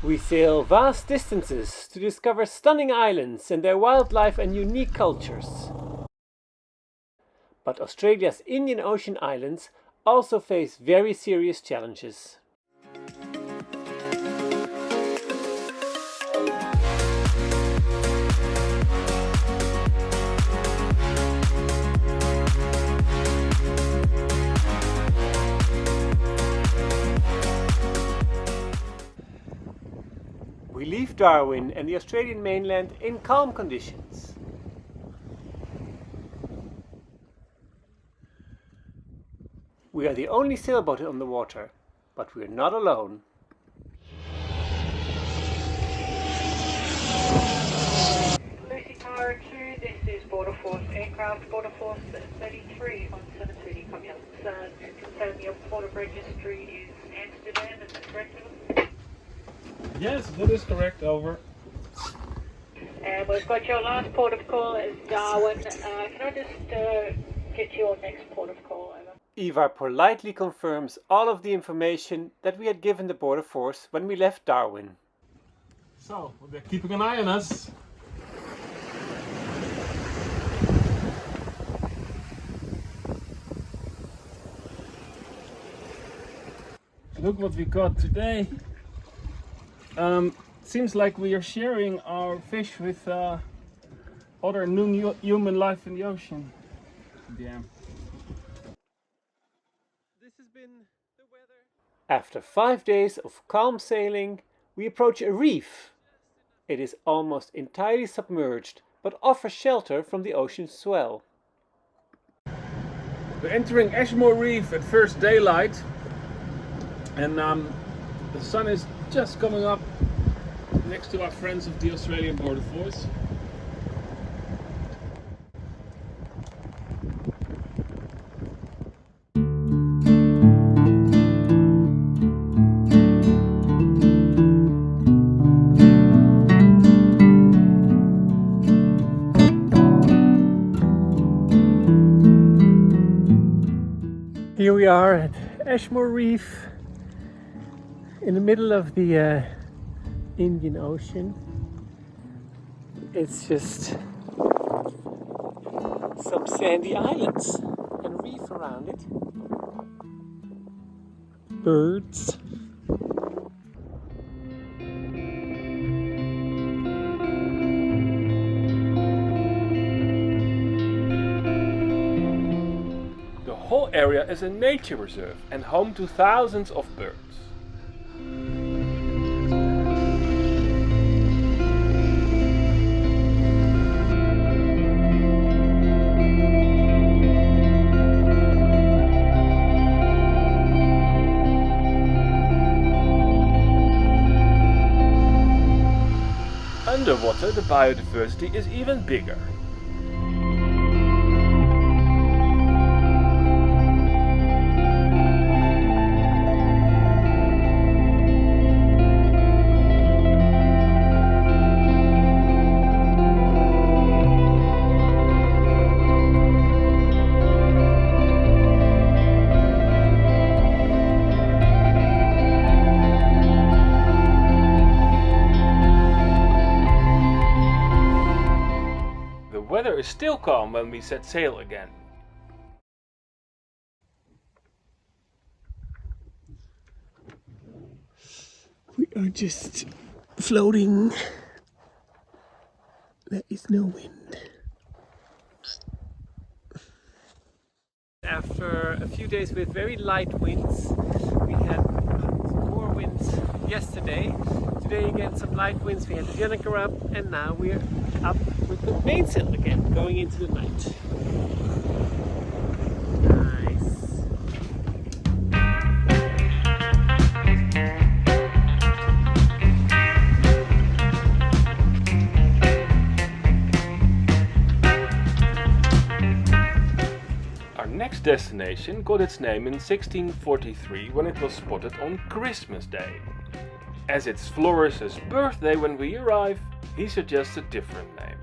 We sail vast distances to discover stunning islands and their wildlife and unique cultures. But Australia's Indian Ocean islands also face very serious challenges. We leave Darwin and the Australian mainland in calm conditions. We are the only sailboat on the water, but we're not alone. Floris Ivar 2, this is Border Force aircraft, Border Force 33 on 730 copy. Confirm your port of registry is Amsterdam, is that correct? Yes, that is correct, over. And we've got your last port of call as Darwin. Can I just get your next port of call, over? Ivar politely confirms all of the information that we had given the border force when we left Darwin. So, they're keeping an eye on us. Look what we got today. Seems like we are sharing our fish with other human life in the ocean. Damn. This has been the weather. After 5 days of calm sailing, we approach a reef. It is almost entirely submerged, but offers shelter from the ocean's swell. We're entering Ashmore Reef at first daylight, and the sun is just coming up next to our friends of the Australian Border Force. Here we are at Ashmore Reef in the middle of the Indian Ocean. It's just some sandy islands and reef around it. Birds. The whole area is a nature reserve and home to thousands of birds. Underwater, the biodiversity is even bigger. The weather is still calm when we set sail again. We are just floating. There is no wind. After a few days with very light winds, we had more winds yesterday. Today again some light winds, we had the Jennifer up, and now we're up with the mainsail again, going into the night. Nice. Our next destination got its name in 1643 when it was spotted on Christmas Day. As it's Floris's birthday when we arrive, he suggests a different name.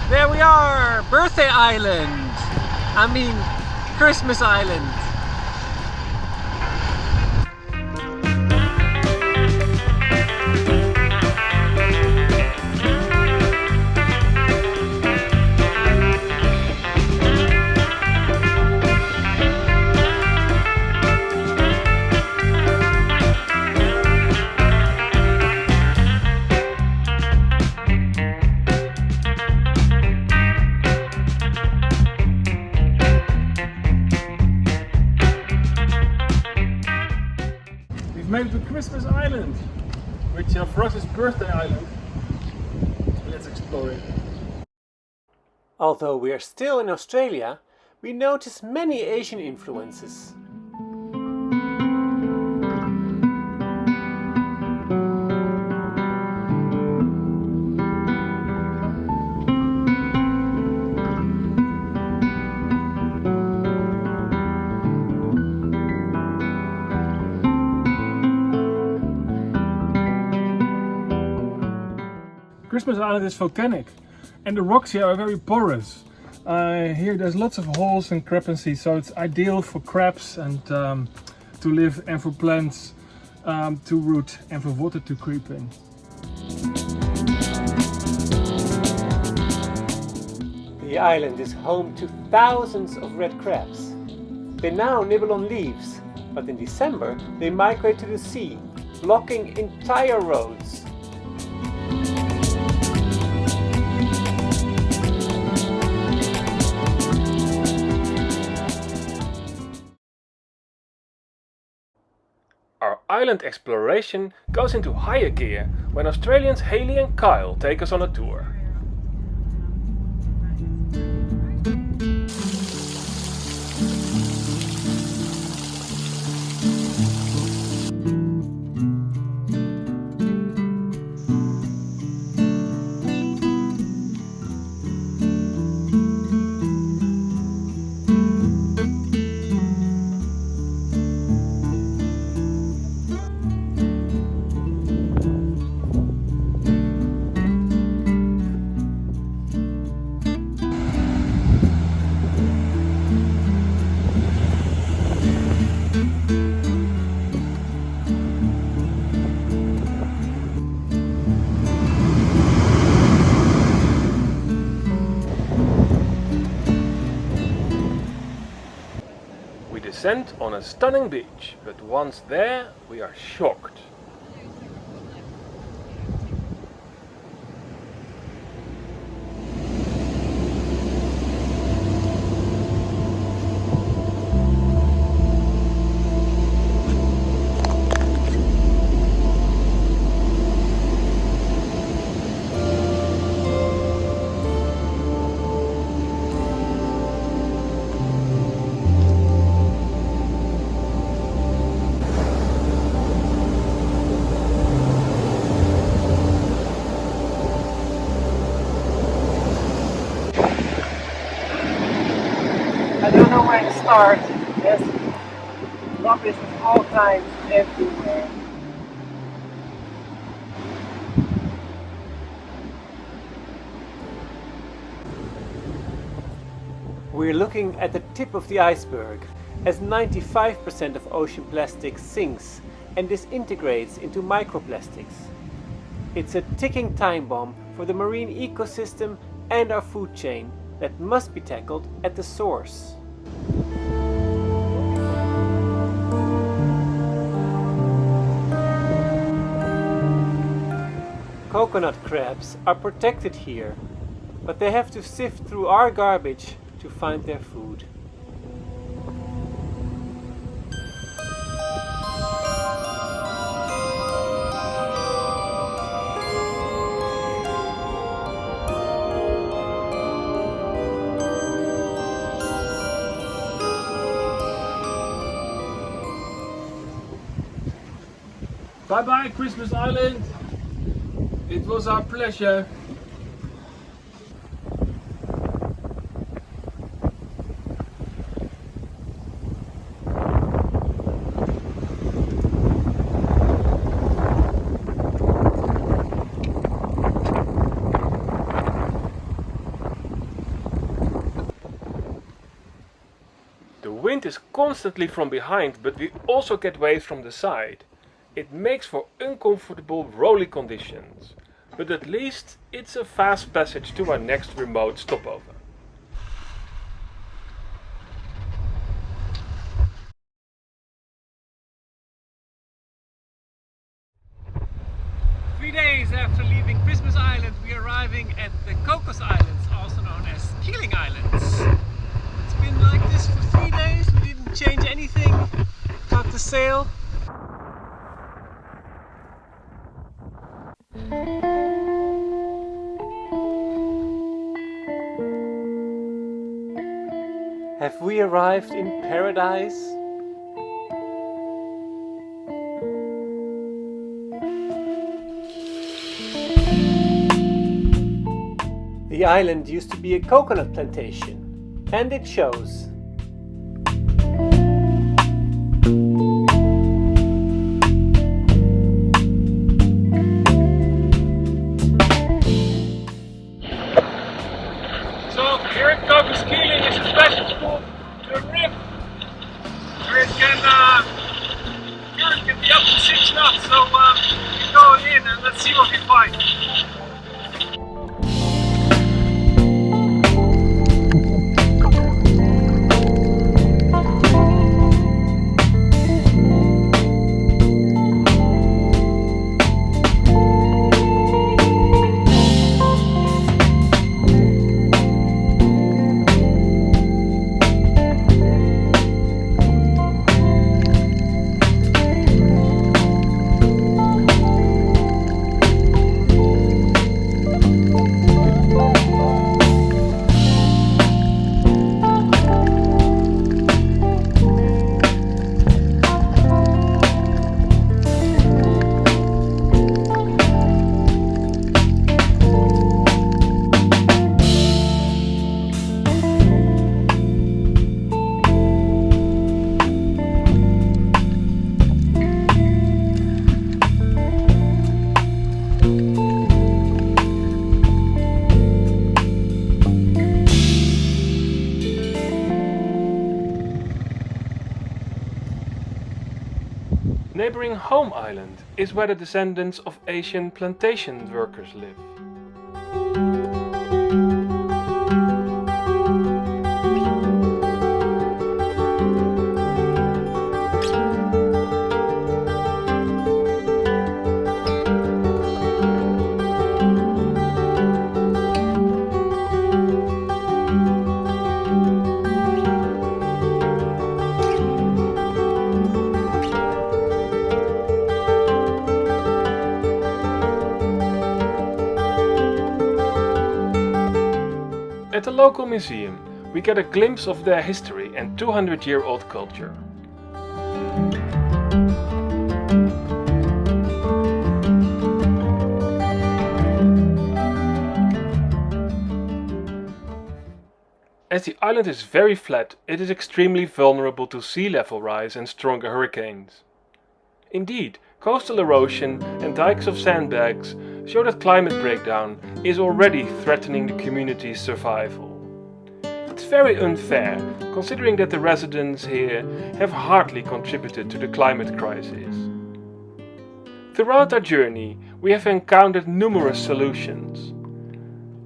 There we are! Birthday Island! I mean, Christmas Island! We've made it to Christmas Island, which for us is birthday island. Let's explore it. Although we are still in Australia, we notice many Asian influences. Christmas Island is volcanic and the rocks here are very porous. Here there's lots of holes and crevices, so it's ideal for crabs and to live, and for plants to root, and for water to creep in. The island is home to thousands of red crabs. They now nibble on leaves, but in December they migrate to the sea, blocking entire roads. Our island exploration goes into higher gear when Australians Haley and Kyle take us on a tour. Descent on a stunning beach, but once there we are shocked. I don't know where to start. There's rubbish of all kinds everywhere. We're looking at the tip of the iceberg, as 95% of ocean plastic sinks and disintegrates into microplastics. It's a ticking time bomb for the marine ecosystem and our food chain that must be tackled at the source. Coconut crabs are protected here, but they have to sift through our garbage to find their food. Bye bye Christmas Island! It was our pleasure. The wind is constantly from behind, but we also get waves from the side. It makes for uncomfortable rolly conditions, but at least it's a fast passage to our next remote stopover. Three days after leaving Christmas Island, we are arriving at the Cocos Islands, also known as Keeling Islands. It's been like this for 3 days, we didn't change anything, not the sail. Have we arrived in paradise? The island used to be a coconut plantation, and it shows. So here at Cocos Keeling is a special spot to a reef where it can be up to 6 knots. So we go in and let's see what we find. Neighboring Home Island is where the descendants of Asian plantation workers live. At the local museum, we get a glimpse of their history and 200-year-old culture. As the island is very flat, it is extremely vulnerable to sea level rise and stronger hurricanes. Indeed, coastal erosion and dikes of sandbags show that climate breakdown is already threatening the community's survival. It's very unfair, considering that the residents here have hardly contributed to the climate crisis. Throughout our journey, we have encountered numerous solutions.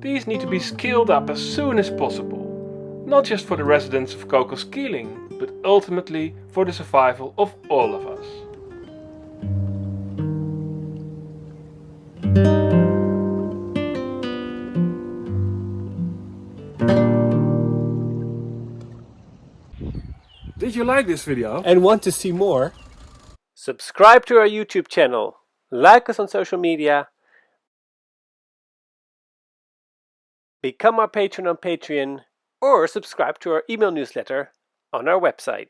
These need to be scaled up as soon as possible, not just for the residents of Cocos Keeling, but ultimately for the survival of all of us. Did you like this video? And want to see more? Subscribe to our YouTube channel, like us on social media, become our patron on Patreon, or subscribe to our email newsletter on our website.